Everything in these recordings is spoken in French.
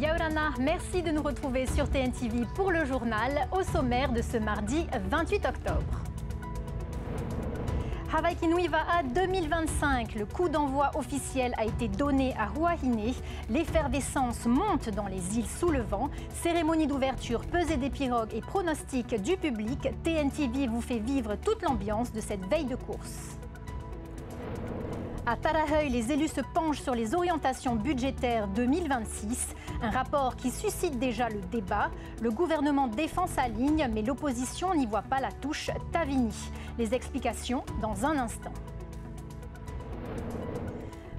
Yaurana, merci de nous retrouver sur TNTV pour le journal, au sommaire de ce mardi 28 octobre. Hawaii Kinui va à 2025. Le coup d'envoi officiel a été donné à Huahine. L'effervescence monte dans les îles sous le vent. Cérémonie d'ouverture, pesée des pirogues et pronostics du public. TNTV vous fait vivre toute l'ambiance de cette veille de course. À Taraheuil, les élus se penchent sur les orientations budgétaires 2026. Un rapport qui suscite déjà le débat. Le gouvernement défend sa ligne, mais l'opposition n'y voit pas la touche Tavini. Les explications dans un instant.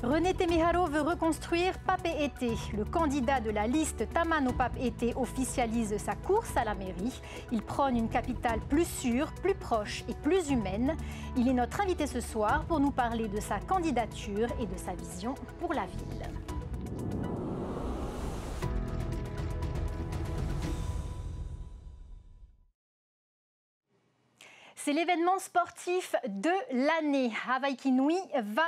René Temiharo veut reconstruire Papeete. Le candidat de la liste Tamano Papeete officialise sa course à la mairie. Il prône une capitale plus sûre, plus proche et plus humaine. Il est notre invité ce soir pour nous parler de sa candidature et de sa vision pour la ville. C'est l'événement sportif de l'année. Hawaii Kinui va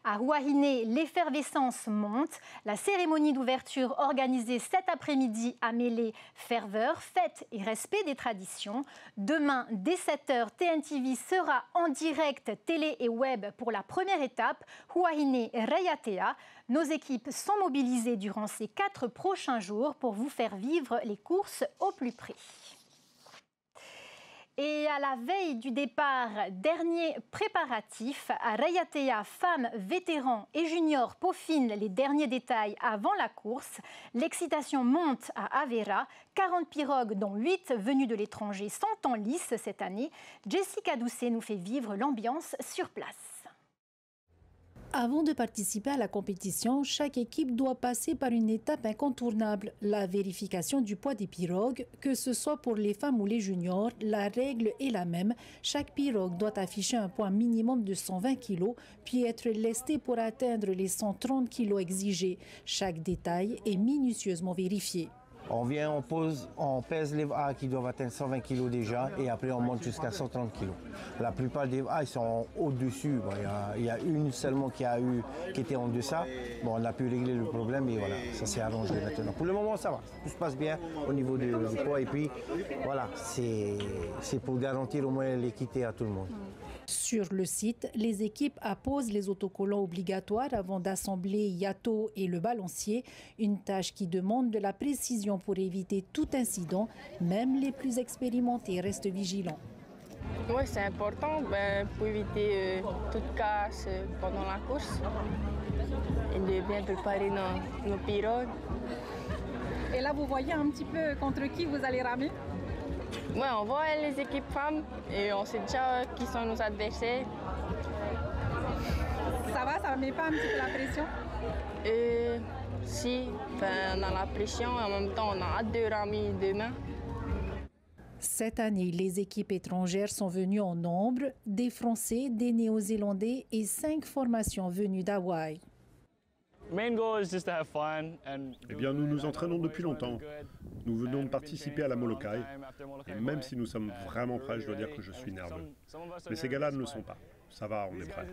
à Huahine, l'effervescence monte. La cérémonie d'ouverture organisée cet après-midi a mêlé ferveur, fête et respect des traditions. Demain, dès 7h, TNTV sera en direct télé et web pour la première étape, Huahine Reiatea. Nos équipes sont mobilisées durant ces 4 prochains jours pour vous faire vivre les courses au plus près. Et à la veille du départ, dernier préparatif à Reiatea, femmes, vétérans et juniors peaufinent les derniers détails avant la course. L'excitation monte à Avera. 40 pirogues, dont 8 venues de l'étranger, sont en lice cette année. Jessica Doucet nous fait vivre l'ambiance sur place. Avant de participer à la compétition, chaque équipe doit passer par une étape incontournable, la vérification du poids des pirogues. Que ce soit pour les femmes ou les juniors, la règle est la même. Chaque pirogue doit afficher un poids minimum de 120 kg, puis être lestée pour atteindre les 130 kg exigés. Chaque détail est minutieusement vérifié. On vient, on pose, on pèse les VA qui doivent atteindre 120 kg déjà et après on monte jusqu'à 130 kg. La plupart des VA ils sont au-dessus. Bon, il y a une seulement qui était en deçà. Bon, on a pu régler le problème et voilà, ça s'est arrangé maintenant. Pour le moment ça va, tout se passe bien au niveau du poids et puis voilà, c'est pour garantir au moins l'équité à tout le monde. Sur le site, les équipes apposent les autocollants obligatoires avant d'assembler Yato et le balancier, une tâche qui demande de la précision pour éviter tout incident. Même les plus expérimentés restent vigilants. Oui, c'est important pour éviter toute casse pendant la course et de bien préparer nos pirogues. Et là, vous voyez un petit peu contre qui vous allez ramer? Oui, on voit les équipes femmes et on sait déjà qui sont nos adversaires. Ça ne met pas un petit peu la pression? Si, on a la pression et en même temps on a hâte de ramer demain. Cette année, les équipes étrangères sont venues en nombre, des Français, des Néo-Zélandais et 5 formations venues d'Hawaï. Eh bien, nous nous entraînons depuis longtemps. Nous venons de participer à la Molokai. Et même si nous sommes vraiment prêts, je dois dire que je suis nerveux. Mais ces gars-là ne le sont pas. Ça va, on est prêts.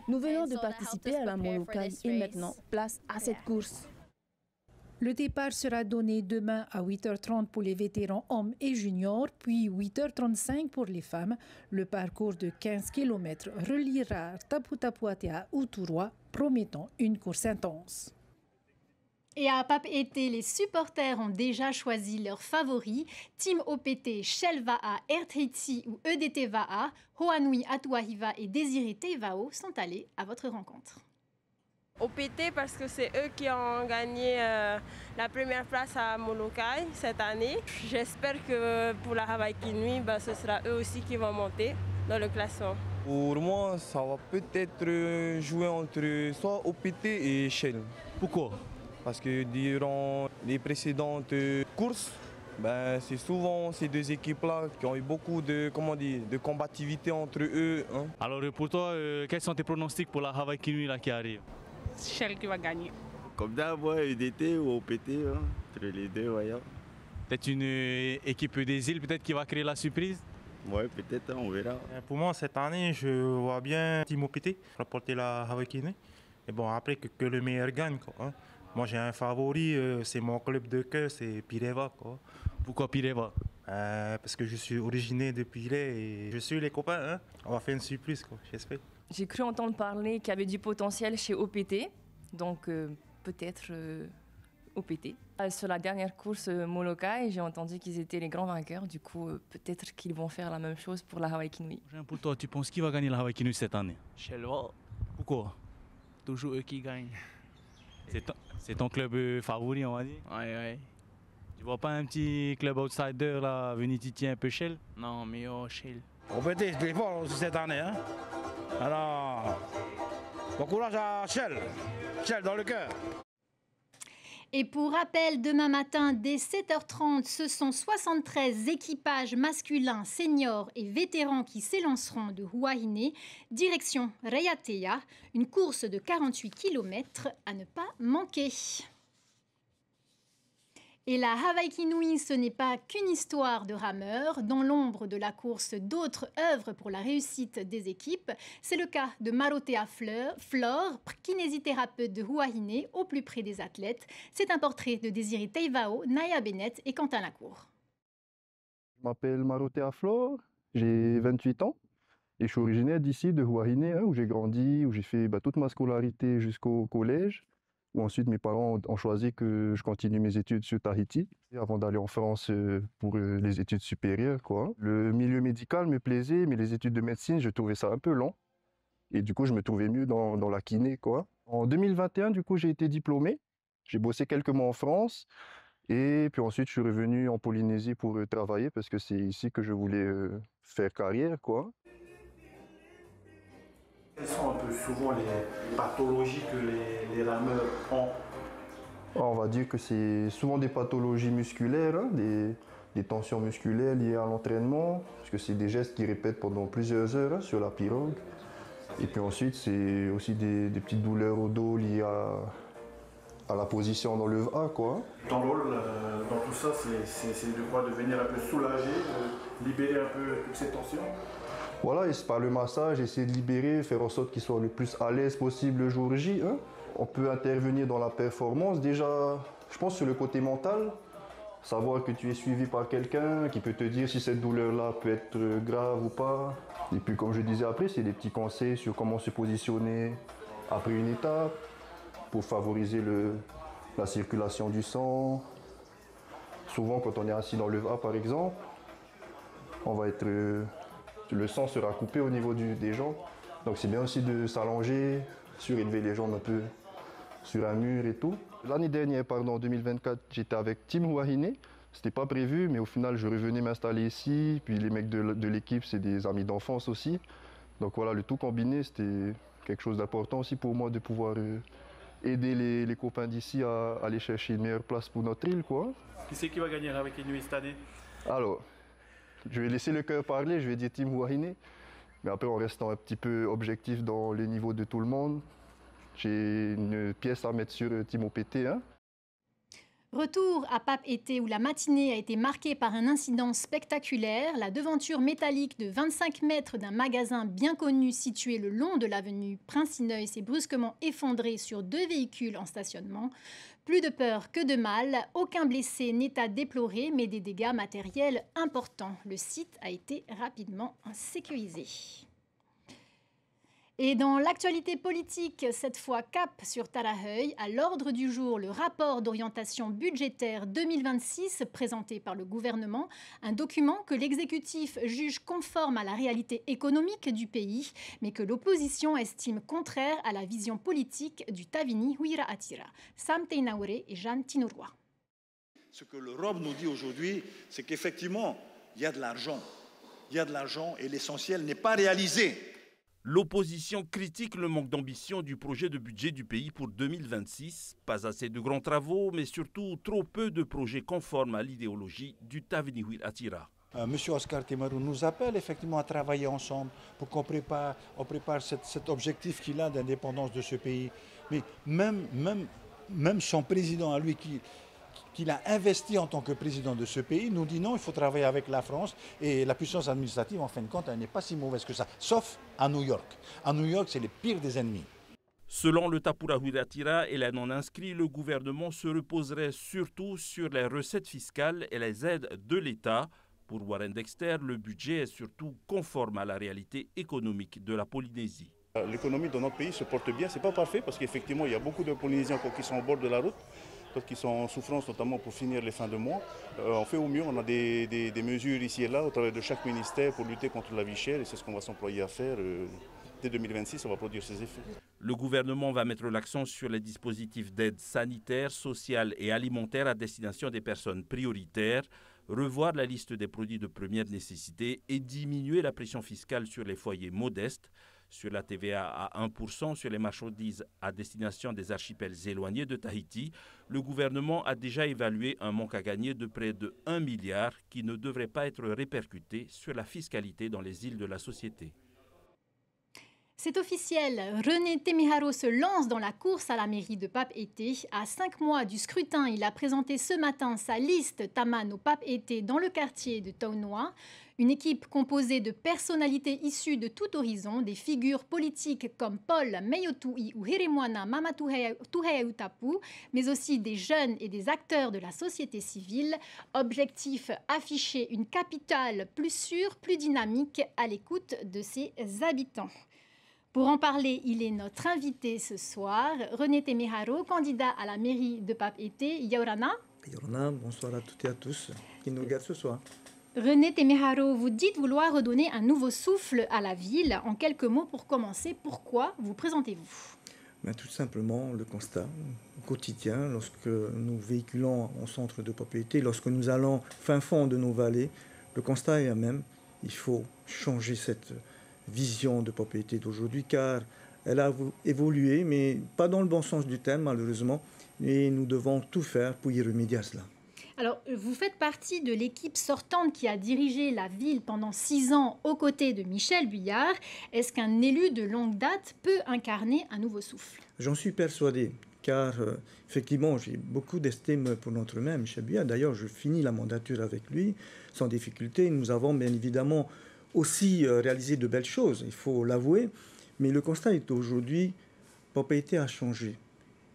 Nous venons de participer à la Molokai et maintenant, place à cette course. Le départ sera donné demain à 8h30 pour les vétérans hommes et juniors, puis 8h35 pour les femmes. Le parcours de 15 km reliera Taputapuate à Uturua, promettant une course intense. Et à Papeete, les supporters ont déjà choisi leurs favoris. Team OPT, Shell Va'a, RTT ou EDT Va'a, Hoanui Atuahiva et Désiré Teivao sont allés à votre rencontre. OPT parce que c'est eux qui ont gagné la première place à Molokai cette année. J'espère que pour la Hawaii Kinui, ce sera eux aussi qui vont monter dans le classement. Pour moi, ça va peut-être jouer entre soit OPT et Shell. Pourquoi? Parce que durant les précédentes courses, c'est souvent ces deux équipes-là qui ont eu beaucoup de combativité entre eux. Hein. Alors pour toi, quels sont tes pronostics pour la Hawaii Kinui qui arrive? Shell qui va gagner. Comme d'hab, EDT ou OPT, entre les deux, voyons. Peut-être une équipe des îles peut-être qui va créer la surprise? Ouais, peut-être, on verra. Pour moi, cette année, je vois bien Team OPT rapporter la Hawaii Kiwi. Et bon, après, que le meilleur gagne, quoi, hein. Moi, j'ai un favori, c'est mon club de cœur, c'est Pireva, quoi. Pourquoi Pireva? Parce que je suis originaire de Pirée et je suis les copains, hein. On va faire une surprise, quoi, j'espère. J'ai cru entendre parler qu'il y avait du potentiel chez OPT, donc peut-être OPT. Sur la dernière course Molokai, j'ai entendu qu'ils étaient les grands vainqueurs, du coup peut-être qu'ils vont faire la même chose pour la Hawaii Kiwi. Pour toi, tu penses qui va gagner la Hawaii Kiwi cette année? Shelva. Pourquoi? Toujours eux qui gagnent. C'est ton club favori, on va dire? Ouais. Tu vois pas un petit club outsider là, venir titiller un peu Shell? Non, mais Shell. OPT, c'est plus fort aussi cette année, hein. Alors, bon courage à Shell. Shell dans le cœur. Et pour rappel, demain matin, dès 7h30, ce sont 73 équipages masculins, seniors et vétérans qui s'élanceront de Huahine, direction Raiatea, une course de 48 km à ne pas manquer. Et la Hawaii Kiwi, ce n'est pas qu'une histoire de rameurs. Dans l'ombre de la course, d'autres œuvrent pour la réussite des équipes. C'est le cas de Marotea Flore, kinésithérapeute de Huahine, au plus près des athlètes. C'est un portrait de Désiré Teivao, Naya Bennett et Quentin Lacour. Je m'appelle Marotea Flore, j'ai 28 ans et je suis originaire d'ici, de Huahine, hein, où j'ai grandi, où j'ai fait toute ma scolarité jusqu'au collège. Où ensuite mes parents ont choisi que je continue mes études sur Tahiti avant d'aller en France pour les études supérieures, quoi. Le milieu médical me plaisait, mais les études de médecine, je trouvais ça un peu lent. Et du coup, je me trouvais mieux dans la kiné, quoi. En 2021, du coup, j'ai été diplômé. J'ai bossé quelques mois en France. Et puis ensuite, je suis revenu en Polynésie pour travailler parce que c'est ici que je voulais faire carrière, quoi. Quelles sont un peu souvent les pathologies que les rameurs ont? On va dire que c'est souvent des pathologies musculaires, hein, des tensions musculaires liées à l'entraînement, parce que c'est des gestes qui répètent pendant plusieurs heures, hein, sur la pirogue. Et puis ensuite, c'est aussi des petites douleurs au dos liées à la position dans le A, quoi. Ton rôle dans tout ça, c'est de quoi? De venir un peu soulager, de libérer un peu toutes ces tensions? Voilà, et c'est par le massage, essayer de libérer, faire en sorte qu'ils soient le plus à l'aise possible le jour J, hein. On peut intervenir dans la performance. Déjà, je pense sur le côté mental, savoir que tu es suivi par quelqu'un qui peut te dire si cette douleur-là peut être grave ou pas. Et puis comme je disais après, c'est des petits conseils sur comment se positionner après une étape pour favoriser la circulation du sang. Souvent quand on est assis dans le A par exemple, on va être... le sang sera coupé au niveau des jambes. Donc c'est bien aussi de s'allonger, surélever les jambes un peu sur un mur et tout. L'année dernière, en 2024, j'étais avec Team Huahine. C'était pas prévu, mais au final, je revenais m'installer ici. Puis les mecs de l'équipe, c'est des amis d'enfance aussi. Donc voilà, le tout combiné, c'était quelque chose d'important aussi pour moi de pouvoir aider les copains d'ici à aller chercher une meilleure place pour notre île, quoi. Qui c'est qui va gagner avec Inuit cette année? Alors, je vais laisser le cœur parler, je vais dire Team Huahine. Mais après, en restant un petit peu objectif dans les niveaux de tout le monde, j'ai une pièce à mettre sur Team OPT, hein. Retour à Pape-Été où la matinée a été marquée par un incident spectaculaire. La devanture métallique de 25 mètres d'un magasin bien connu situé le long de l'avenue Prince-Ineuil s'est brusquement effondrée sur 2 véhicules en stationnement. Plus de peur que de mal, aucun blessé n'est à déplorer, mais des dégâts matériels importants. Le site a été rapidement sécurisé. Et dans l'actualité politique, cette fois cap sur Taraheuil, à l'ordre du jour, le rapport d'orientation budgétaire 2026 présenté par le gouvernement, un document que l'exécutif juge conforme à la réalité économique du pays, mais que l'opposition estime contraire à la vision politique du Tavini Huira Atira. Sam Teinaure et Jeanne Tinouroua. Ce que l'Europe nous dit aujourd'hui, c'est qu'effectivement, il y a de l'argent. Il y a de l'argent et l'essentiel n'est pas réalisé. L'opposition critique le manque d'ambition du projet de budget du pays pour 2026. Pas assez de grands travaux, mais surtout trop peu de projets conformes à l'idéologie du Tavini Huira Atira. Monsieur Oscar Timarou nous appelle effectivement à travailler ensemble pour qu'on prépare cet objectif qu'il a d'indépendance de ce pays. Mais même son président à lui, qu'il a investi en tant que président de ce pays, nous dit non, il faut travailler avec la France et la puissance administrative, en fin de compte, elle n'est pas si mauvaise que ça, sauf à New York. À New York, c'est les pires des ennemis. Selon le Tapura Huiratira et les non-inscrits, le gouvernement se reposerait surtout sur les recettes fiscales et les aides de l'État. Pour Warren Dexter, le budget est surtout conforme à la réalité économique de la Polynésie. L'économie de notre pays se porte bien. Ce n'est pas parfait parce qu'effectivement, il y a beaucoup de Polynésiens qui sont au bord de la route, d'autres qui sont en souffrance, notamment pour finir les fins de mois. On fait au mieux, on a des mesures ici et là au travers de chaque ministère pour lutter contre la vie chère et c'est ce qu'on va s'employer à faire. Dès 2026, on va produire ses effets. Le gouvernement va mettre l'accent sur les dispositifs d'aide sanitaire, sociale et alimentaire à destination des personnes prioritaires, revoir la liste des produits de première nécessité et diminuer la pression fiscale sur les foyers modestes, sur la TVA à 1% sur les marchandises à destination des archipels éloignés de Tahiti. Le gouvernement a déjà évalué un manque à gagner de près de 1 milliard qui ne devrait pas être répercuté sur la fiscalité dans les îles de la société. C'est officiel, René Temiharo se lance dans la course à la mairie de Papeete. À 5 mois du scrutin, il a présenté ce matin sa liste Tamano Papeete dans le quartier de Taunoa. Une équipe composée de personnalités issues de tout horizon, des figures politiques comme Paul Meiotui ou Hirimwana Mamatuheautapu, mais aussi des jeunes et des acteurs de la société civile. Objectif affiché, une capitale plus sûre, plus dynamique, à l'écoute de ses habitants. Pour en parler, il est notre invité ce soir, René Temiharo, candidat à la mairie de Papeete. Yaurana. Yaurana, bonsoir à toutes et à tous qui nous regardent ce soir. René Temiharo, vous dites vouloir redonner un nouveau souffle à la ville. En quelques mots pour commencer, pourquoi vous présentez-vous? Tout simplement le constat quotidien lorsque nous véhiculons au centre de Papeete, lorsque nous allons fin fond de nos vallées, le constat est le même. Il faut changer cette vision de Papeete d'aujourd'hui car elle a évolué, mais pas dans le bon sens du terme malheureusement, et nous devons tout faire pour y remédier à cela. Alors, vous faites partie de l'équipe sortante qui a dirigé la ville pendant 6 ans aux côtés de Michel Buyard. Est-ce qu'un élu de longue date peut incarner un nouveau souffle? J'en suis persuadé, car effectivement, j'ai beaucoup d'estime pour notre maire, Michel Buyard. D'ailleurs, je finis la mandature avec lui sans difficulté. Nous avons bien évidemment aussi réalisé de belles choses, il faut l'avouer. Mais le constat est aujourd'hui, Papeete a changé.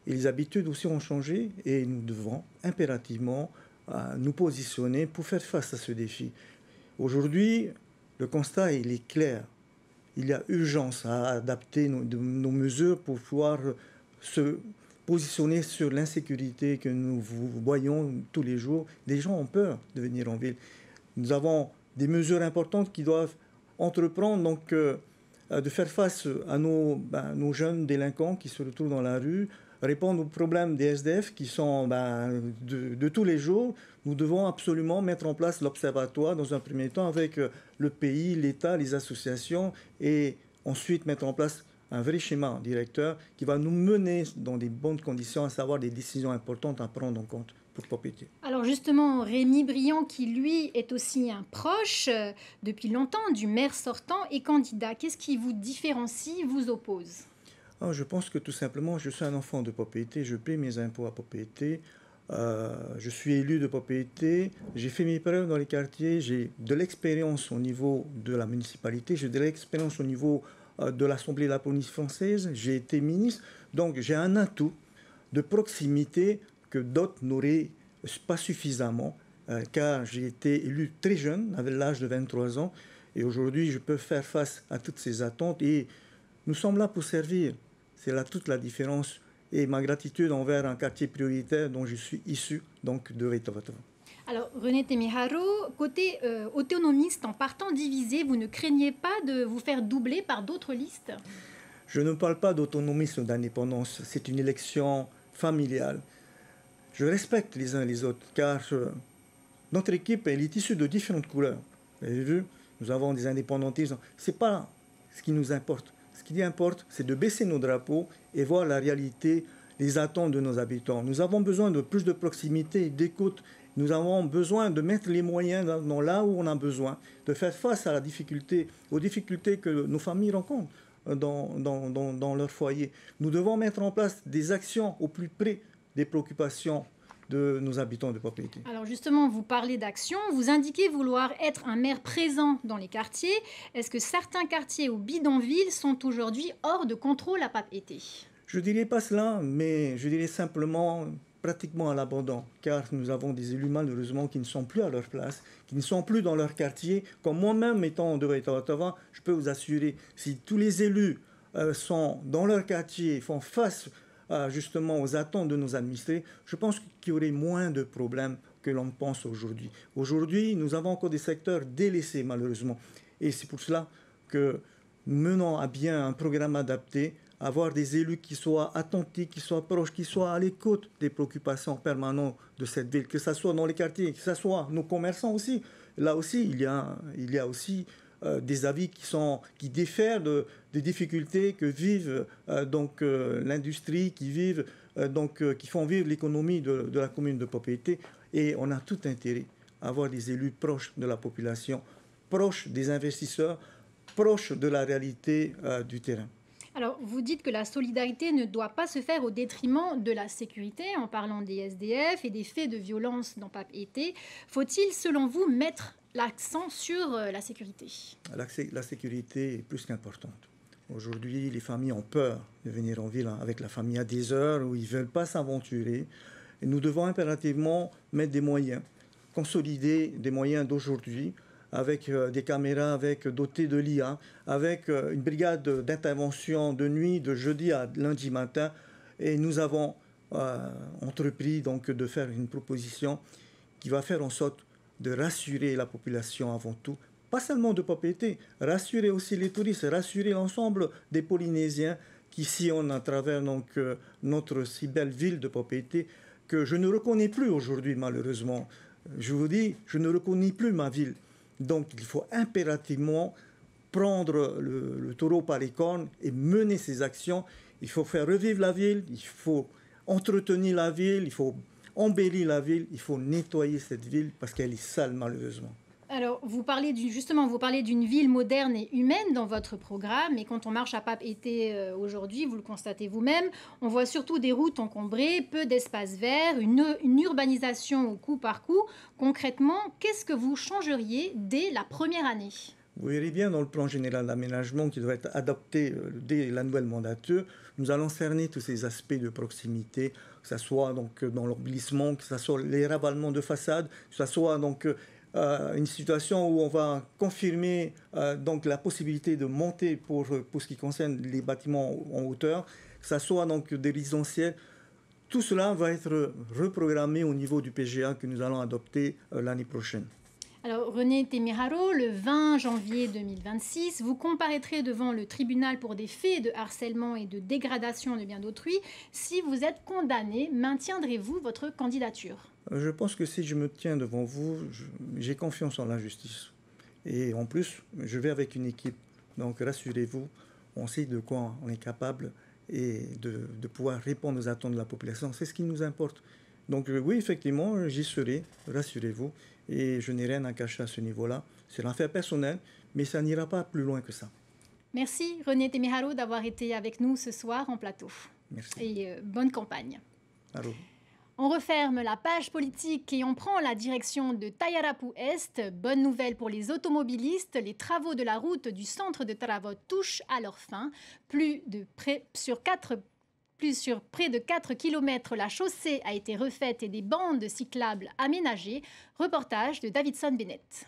Et les habitudes aussi ont changé et nous devons impérativement nous positionner pour faire face à ce défi. Aujourd'hui, le constat il est clair. Il y a urgence à adapter nos mesures pour pouvoir se positionner sur l'insécurité que nous voyons tous les jours. Les gens ont peur de venir en ville. Nous avons des mesures importantes qui doivent entreprendre, donc de faire face à nos jeunes délinquants qui se retrouvent dans la rue, répondre aux problèmes des SDF qui sont de tous les jours. Nous devons absolument mettre en place l'observatoire dans un premier temps avec le pays, l'État, les associations et ensuite mettre en place un vrai schéma directeur qui va nous mener dans des bonnes conditions, à savoir des décisions importantes à prendre en compte pour Papeete. Alors justement, Rémi Briand, qui lui est aussi un proche depuis longtemps du maire sortant et candidat, qu'est-ce qui vous différencie, vous oppose? Je pense que tout simplement, je suis un enfant de Papeete, je paie mes impôts à Papeete, je suis élu de Papeete, j'ai fait mes preuves dans les quartiers, j'ai de l'expérience au niveau de la municipalité, j'ai de l'expérience au niveau de l'Assemblée de la Polynésie française, j'ai été ministre, donc j'ai un atout de proximité que d'autres n'auraient pas suffisamment, car j'ai été élu très jeune, avec l'âge de 23 ans, et aujourd'hui je peux faire face à toutes ces attentes, et nous sommes là pour servir. C'est là toute la différence, et ma gratitude envers un quartier prioritaire dont je suis issu, donc de Retovatoa. Alors, René Temiharo, côté autonomiste, en partant divisé, vous ne craignez pas de vous faire doubler par d'autres listes? Je ne parle pas d'autonomisme, d'indépendance. C'est une élection familiale. Je respecte les uns les autres, car notre équipe elle est issue de différentes couleurs. Vous avez vu, nous avons des indépendantistes. Ce n'est pas ce qui nous importe. Ce qui importe, c'est de baisser nos drapeaux et voir la réalité, les attentes de nos habitants. Nous avons besoin de plus de proximité et d'écoute. Nous avons besoin de mettre les moyens dans là où on a besoin, de faire face à la difficulté, aux difficultés que nos familles rencontrent dans leur foyer. Nous devons mettre en place des actions au plus près des préoccupations de nos habitants de propriété. Alors justement, vous parlez d'action, vous indiquez vouloir être un maire présent dans les quartiers. Est-ce que certains quartiers ou bidonvilles sont aujourd'hui hors de contrôle à Papeete? Je ne dirais pas cela, mais je dirais simplement pratiquement à l'abandon, car nous avons des élus malheureusement qui ne sont plus à leur place, qui ne sont plus dans leur quartier. Comme moi-même étant de Waitara, je peux vous assurer, si tous les élus sont dans leur quartier, font face justement aux attentes de nos administrés, je pense qu'il y aurait moins de problèmes que l'on pense aujourd'hui. Aujourd'hui, nous avons encore des secteurs délaissés malheureusement. Et c'est pour cela que nous menons à bien un programme adapté, avoir des élus qui soient attentifs, qui soient proches, qui soient à l'écoute des préoccupations permanentes de cette ville, que ce soit dans les quartiers, que ce soit nos commerçants aussi. Là aussi, il y a aussi des avis qui diffèrent des difficultés que vivent l'industrie, qui font vivre l'économie de la commune de Papeete. Et on a tout intérêt à avoir des élus proches de la population, proches des investisseurs, proches de la réalité du terrain. Alors, vous dites que la solidarité ne doit pas se faire au détriment de la sécurité, en parlant des SDF et des faits de violence dans Papeete. Faut-il, selon vous, mettre l'accent sur la sécurité? La sécurité est plus qu'importante. Aujourd'hui, les familles ont peur de venir en ville avec la famille à des heures où ils ne veulent pas s'aventurer. Et nous devons impérativement mettre des moyens, consolider des moyens d'aujourd'hui, avec des caméras, dotées de l'IA, avec une brigade d'intervention de nuit, de jeudi à lundi matin. Et nous avons entrepris donc de faire une proposition qui va faire en sorte de rassurer la population avant tout, pas seulement de Papeete, rassurer aussi les touristes, rassurer l'ensemble des Polynésiens qui sillonnent à travers notre si belle ville de Papeete, que je ne reconnais plus aujourd'hui malheureusement. Je vous dis, je ne reconnais plus ma ville. Donc il faut impérativement prendre le taureau par les cornes et mener ces actions. Il faut faire revivre la ville, il faut entretenir la ville, il faut embellir la ville, il faut nettoyer cette ville parce qu'elle est sale malheureusement. Alors, vous parlez d'une ville moderne et humaine dans votre programme, et quand on marche à Papeete aujourd'hui, vous le constatez vous-même, on voit surtout des routes encombrées, peu d'espaces verts, une urbanisation au coup par coup. Concrètement, qu'est-ce que vous changeriez dès la première année? Vous verrez bien dans le plan général d'aménagement qui doit être adopté dès la nouvelle mandature, nous allons cerner tous ces aspects de proximité, que ce soit donc dans l'embellissement, que ce soit les ravalements de façades, que ce soit donc une situation où on va confirmer donc la possibilité de monter pour ce qui concerne les bâtiments en hauteur, que ce soit donc des résidentiels. Tout cela va être reprogrammé au niveau du PGA que nous allons adopter l'année prochaine. Alors, René Temiraro, le 20 janvier 2026, vous comparaîtrez devant le tribunal pour des faits de harcèlement et de dégradation de biens d'autrui. Si vous êtes condamné, maintiendrez-vous votre candidature? Je pense que si je me tiens devant vous, j'ai confiance en la justice. Et en plus, je vais avec une équipe. Donc rassurez-vous, on sait de quoi on est capable et de pouvoir répondre aux attentes de la population. C'est ce qui nous importe. Donc oui, effectivement, j'y serai, rassurez-vous. Et je n'ai rien à cacher à ce niveau-là. C'est l'affaire personnelle, mais ça n'ira pas plus loin que ça. Merci René Temiraro d'avoir été avec nous ce soir en plateau. Merci. Et bonne campagne. Allô. On referme la page politique et on prend la direction de Tayarapu Est. Bonne nouvelle pour les automobilistes, les travaux de la route du centre de Taravot touchent à leur fin. Sur près de 4 km, la chaussée a été refaite et des bandes cyclables aménagées. Reportage de Davidson Bennett.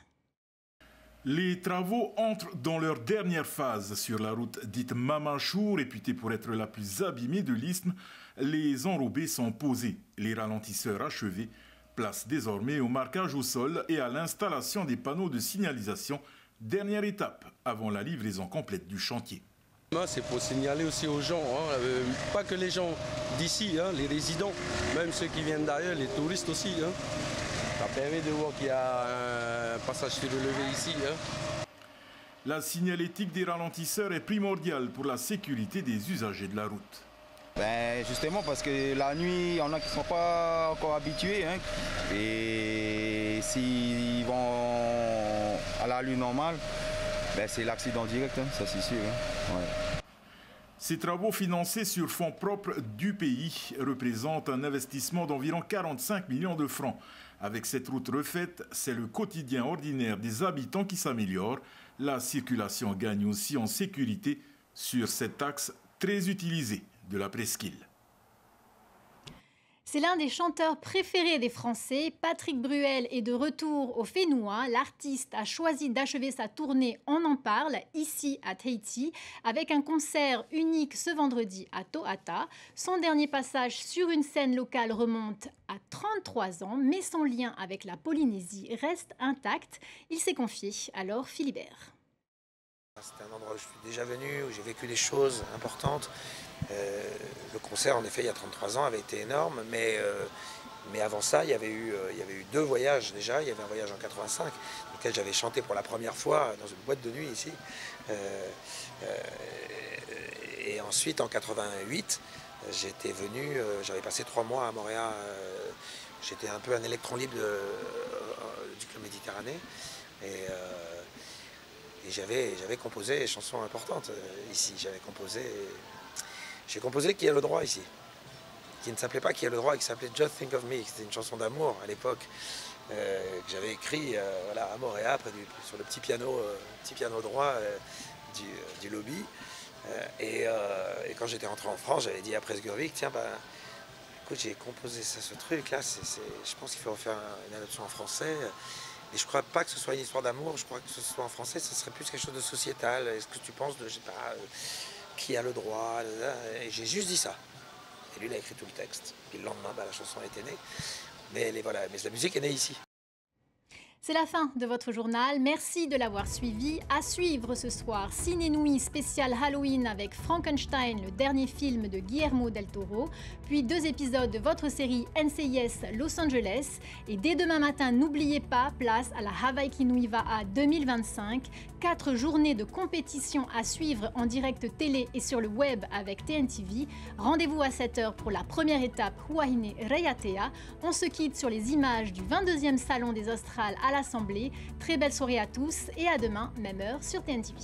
Les travaux entrent dans leur dernière phase sur la route dite Mamachou, réputée pour être la plus abîmée de l'isthme. Les enrobés sont posés, les ralentisseurs achevés. Place désormais au marquage au sol et à l'installation des panneaux de signalisation. Dernière étape avant la livraison complète du chantier. C'est pour signaler aussi aux gens, pas que les gens d'ici, les résidents, même ceux qui viennent d'ailleurs, les touristes aussi. Ça permet de voir qu'il y a un passage surélevé ici. La signalétique des ralentisseurs est primordiale pour la sécurité des usagers de la route. Justement parce que la nuit, il y en a qui ne sont pas encore habitués. Et s'ils vont à la lune normale, c'est l'accident direct, ça c'est sûr. Ouais. Ces travaux financés sur fonds propres du pays représentent un investissement d'environ 45 millions de francs. Avec cette route refaite, c'est le quotidien ordinaire des habitants qui s'améliore. La circulation gagne aussi en sécurité sur cet axe très utilisé de la presqu'île. C'est l'un des chanteurs préférés des Français. Patrick Bruel est de retour au Fénois. L'artiste a choisi d'achever sa tournée On en parle, ici à Tahiti, avec un concert unique ce vendredi à Tohata. Son dernier passage sur une scène locale remonte à 33 ans, mais son lien avec la Polynésie reste intact. Il s'est confié alors Philibert. C'est un endroit où je suis déjà venu, où j'ai vécu des choses importantes. Le concert, en effet, il y a 33 ans, avait été énorme, mais avant ça, il y avait eu 2 voyages déjà. Il y avait un voyage en 85, dans lequel j'avais chanté pour la première fois dans une boîte de nuit ici. Et ensuite, en 88, j'étais venu, j'avais passé 3 mois à Montréal. J'étais un peu un électron libre du Club Méditerranée. Et j'avais composé des chansons importantes ici. J'ai composé Qui a le droit ici, qui ne s'appelait pas Qui a le droit, qui s'appelait Just Think of Me. C'était une chanson d'amour à l'époque que j'avais écrit à Montréal, sur le petit piano droit du lobby. Et quand j'étais rentré en France, j'avais dit à Presgurvic, tiens, écoute, j'ai composé ce truc là. Je pense qu'il faut faire une adaptation en français. Et je ne crois pas que ce soit une histoire d'amour, je crois que ce soit en français, ce serait plus quelque chose de sociétal. Est-ce que tu penses de, je sais pas, qui a le droit? Et j'ai juste dit ça. Et lui, il a écrit tout le texte. Puis le lendemain, la chanson a été née. Mais la musique est née ici. C'est la fin de votre journal. Merci de l'avoir suivi. À suivre ce soir, Ciné Nuit spécial Halloween avec Frankenstein, le dernier film de Guillermo del Toro, puis 2 épisodes de votre série NCIS Los Angeles. Et dès demain matin, n'oubliez pas, place à la Hawaii Kinuiwa'a 2025. 4 journées de compétition à suivre en direct télé et sur le web avec TNTV. Rendez-vous à 7h pour la première étape Huahine Reiatea. On se quitte sur les images du 22e Salon des Australes à l'Assemblée. Très belle soirée à tous et à demain, même heure sur TNTV.